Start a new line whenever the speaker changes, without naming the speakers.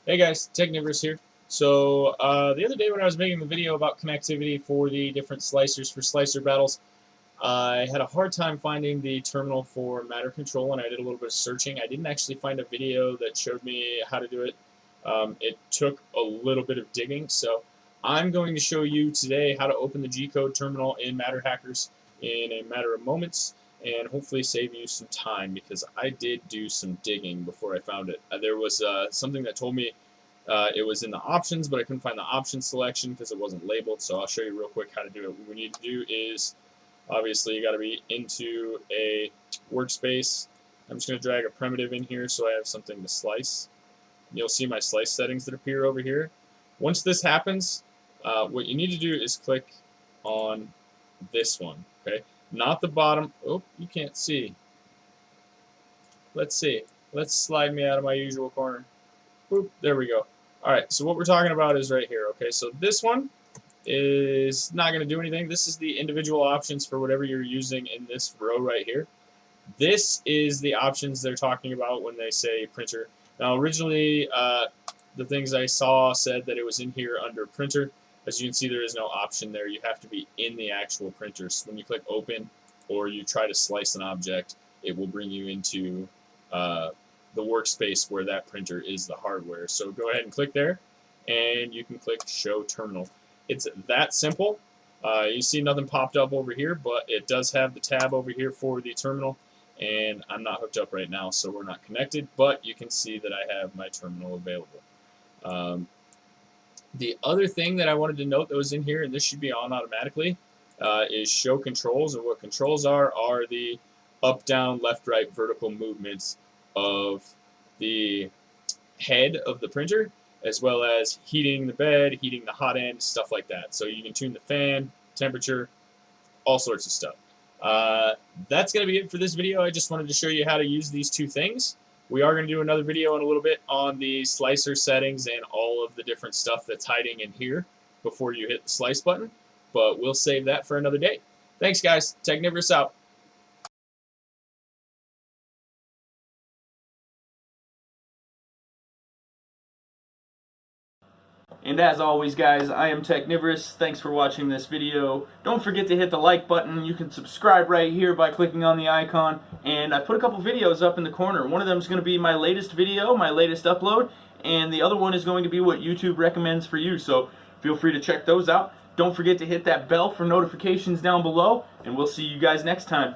Hey guys, Technivorous here. So the other day when I was making the video about connectivity for the different slicers for slicer battles, I had a hard time finding the terminal for MatterControl, and I did a little bit of searching. I didn't actually find a video that showed me how to do it. It took a little bit of digging, so I'm going to show you today how to open the GCode terminal in MatterHackers in a matter of moments, and hopefully save you some time because I did do some digging before I found it. There was something that told me it was in the options, but I couldn't find the option selection because it wasn't labeled. So I'll show you real quick how to do it. What we need to do is, obviously, you got to be into a workspace. I'm just going to drag a primitive in here so I have something to slice. You'll see my slice settings that appear over here. Once this happens, what you need to do is click on this one, okay? Not the bottom. Oh, you can't see. Let's see. Let's slide me out of my usual corner. Boop, there we go. All right, so what we're talking about is right here, okay? So this one is not going to do anything. This is the individual options for whatever you're using in this row right here. This is the options they're talking about when they say printer. Now, originally, the things I saw said that it was in here under printer. As you can see, there is no option there. You have to be in the actual printer. So when you click open or you try to slice an object, it will bring you into the workspace where that printer is the hardware. So go ahead and click there, and you can click Show Terminal. It's that simple. You see nothing popped up over here, but it does have the tab over here for the terminal, and I'm not hooked up right now, so we're not connected, but you can see that I have my terminal available. The other thing that I wanted to note that was in here, and this should be on automatically, is Show Controls, and what controls are the up, down, left, right, vertical movements of the head of the printer, as well as heating the bed, heating the hot end, stuff like that. So you can tune the fan, temperature, all sorts of stuff. That's going to be it for this video. I just wanted to show you how to use these two things. We are going to do another video in a little bit on the slicer settings and all of the different stuff that's hiding in here before you hit the slice button, but we'll save that for another day. Thanks, guys. Technivorous out.
And as always, guys, I am Technivorous. Thanks for watching this video. Don't forget to hit the like button. You can subscribe right here by clicking on the icon. And I put a couple videos up in the corner. One of them is going to be my latest video, my latest upload, and the other one is going to be what YouTube recommends for you. So feel free to check those out. Don't forget to hit that bell for notifications down below, and we'll see you guys next time.